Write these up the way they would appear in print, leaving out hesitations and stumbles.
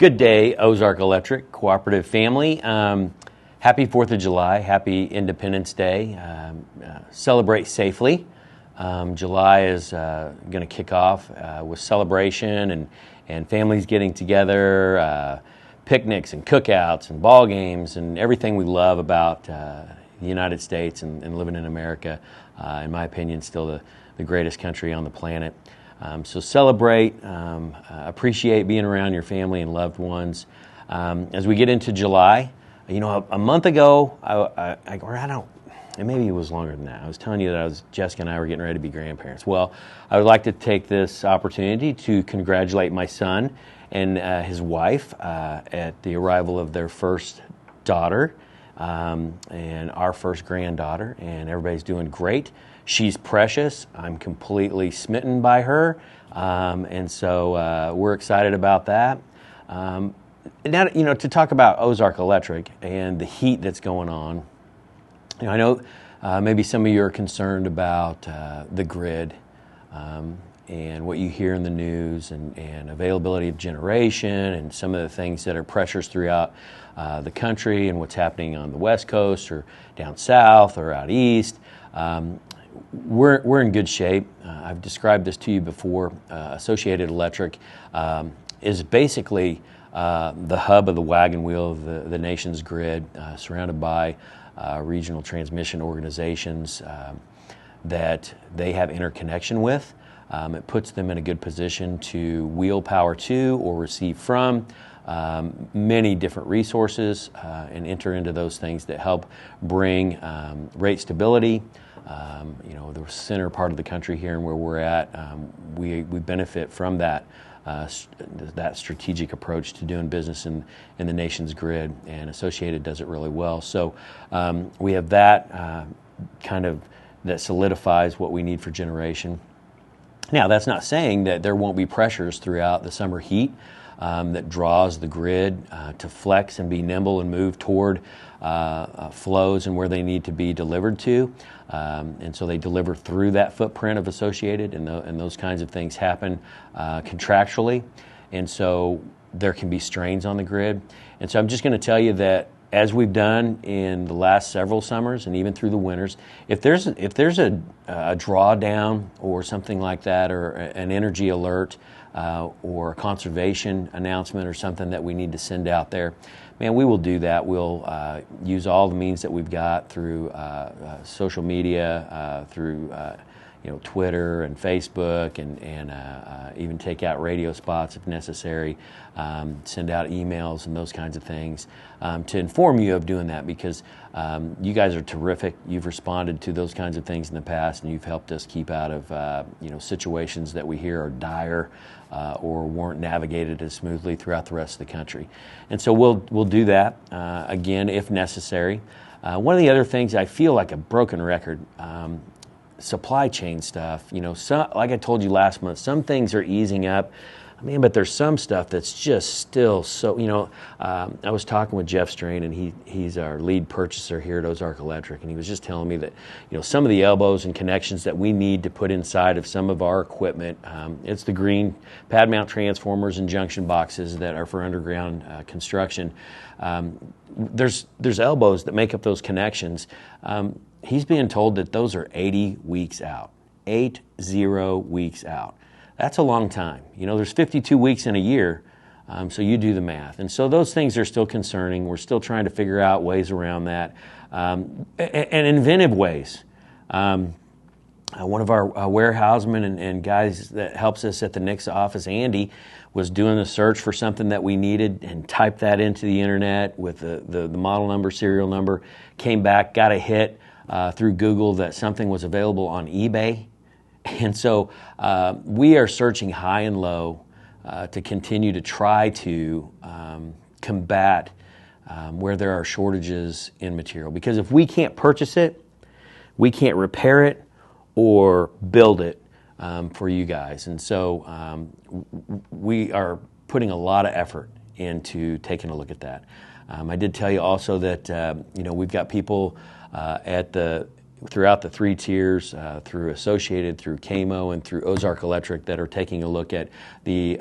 Good day, Ozark Electric Cooperative family. Happy 4th of July, happy Independence Day. Celebrate safely. July is going to kick off with celebration and families getting together, picnics and cookouts and ball games and everything we love about the United States and living in America. In my opinion, still the greatest country on the planet. So celebrate, appreciate being around your family and loved ones. As we get into July, a month ago, and maybe it was longer than that. I was telling you that Jessica and I were getting ready to be grandparents. Well, I would like to take this opportunity to congratulate my son and his wife at the arrival of their first daughter and our first granddaughter, and everybody's doing great. She's precious. I'm completely smitten by her, and so we're excited about that. Now, to talk about Ozark Electric and the heat that's going on, I know maybe some of you are concerned about the grid and what you hear in the news and availability of generation and some of the things that are pressures throughout the country and what's happening on the West Coast or down south or out east. We're in good shape. I've described this to you before. Associated Electric is basically the hub of the wagon wheel of the nation's grid, surrounded by regional transmission organizations that they have interconnection with. It puts them in a good position to wheel power to or receive from many different resources and enter into those things that help bring rate stability. The center part of the country here and where we're at, we benefit from that strategic approach to doing business in the nation's grid, and Associated does it really well. So we have that that solidifies what we need for generation. Now, that's not saying that there won't be pressures throughout the summer heat that draws the grid to flex and be nimble and move toward flows and where they need to be delivered to. And so they deliver through that footprint of Associated, and those kinds of things happen contractually. And so there can be strains on the grid. And so I'm just going to tell you that as we've done in the last several summers and even through the winters, if there's a drawdown or something like that, or an energy alert or a conservation announcement or something that we need to send out there, man, we will do that. We'll use all the means that we've got through social media, through Twitter and Facebook, and even take out radio spots if necessary, send out emails and those kinds of things to inform you of doing that, because you guys are terrific. You've responded to those kinds of things in the past, and you've helped us keep out of situations that we hear are dire or weren't navigated as smoothly throughout the rest of the country. And so we'll do that again if necessary. One of the other things, I feel like a broken record, supply chain stuff. Like I told you last month, some things are easing up. But there's some stuff that's just still so, I was talking with Jeff Strain, and he's our lead purchaser here at Ozark Electric, and he was just telling me that, some of the elbows and connections that we need to put inside of some of our equipment, it's the green pad mount transformers and junction boxes that are for underground construction. There's elbows that make up those connections. He's being told that those are 80 weeks out, 80 weeks out. That's a long time. There's 52 weeks in a year, so you do the math. And so those things are still concerning. We're still trying to figure out ways around that, and inventive ways. One of our warehousemen and guys that helps us at the Nix office, Andy, was doing a search for something that we needed and typed that into the internet with the model number, serial number, came back, got a hit through Google that something was available on eBay. And so we are searching high and low to continue to try to combat where there are shortages in material. Because if we can't purchase it, we can't repair it or build it for you guys. And so we are putting a lot of effort into taking a look at that. I did tell you also that we've got people at the throughout the 3 tiers, through Associated, through KMO, and through Ozark Electric, that are taking a look at the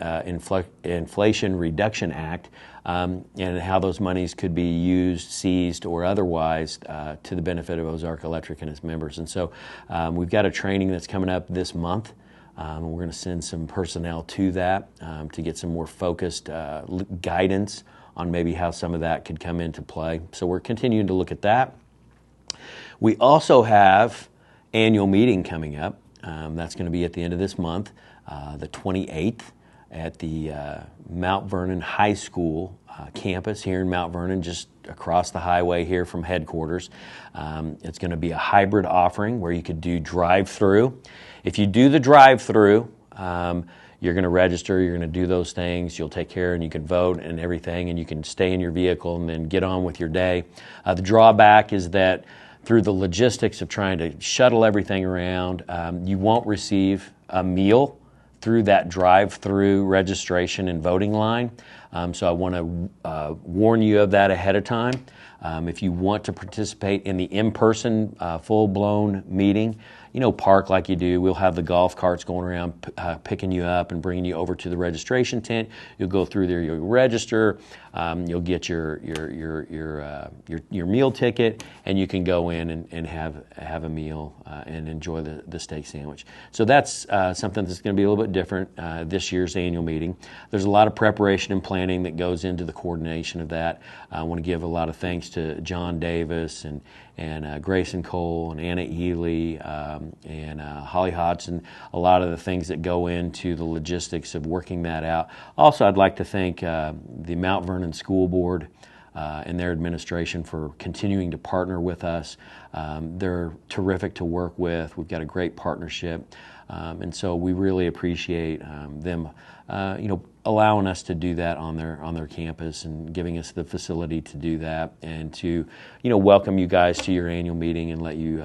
Inflation Reduction Act and how those monies could be used, seized, or otherwise to the benefit of Ozark Electric and its members. And so we've got a training that's coming up this month. We're going to send some personnel to that to get some more focused guidance on maybe how some of that could come into play. So we're continuing to look at that. We also have annual meeting coming up. That's going to be at the end of this month, the 28th, at the Mount Vernon High School campus here in Mount Vernon, just across the highway here from headquarters. It's going to be a hybrid offering where you could do drive-through. If you do the drive-through, you're going to register, you're going to do those things, you'll take care and you can vote and everything, and you can stay in your vehicle and then get on with your day. The drawback is that through the logistics of trying to shuttle everything around, you won't receive a meal through that drive-through registration and voting line. So I want to warn you of that ahead of time. If you want to participate in the in-person full-blown meeting, park like you do. We'll have the golf carts going around picking you up and bringing you over to the registration tent. You'll go through there, you'll register, you'll get your meal ticket, and you can go in and have a meal and enjoy the steak sandwich. So that's something that's going to be a little bit different this year's annual meeting. There's a lot of preparation and planning that goes into the coordination of that. I want to give a lot of thanks to John Davis and Grayson Cole and Anna Ely and Holly Hodgson, a lot of the things that go into the logistics of working that out. Also, I'd like to thank the Mount Vernon School Board and their administration for continuing to partner with us. They're terrific to work with. We've got a great partnership. And so we really appreciate them, allowing us to do that on their campus and giving us the facility to do that and to, welcome you guys to your annual meeting and let you,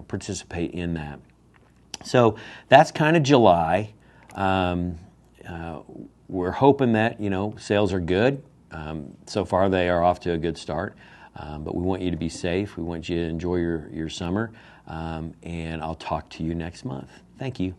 participate in that. So that's kind of July. We're hoping that, sales are good. So far they are off to a good start. But we want you to be safe. We want you to enjoy your summer. And I'll talk to you next month. Thank you.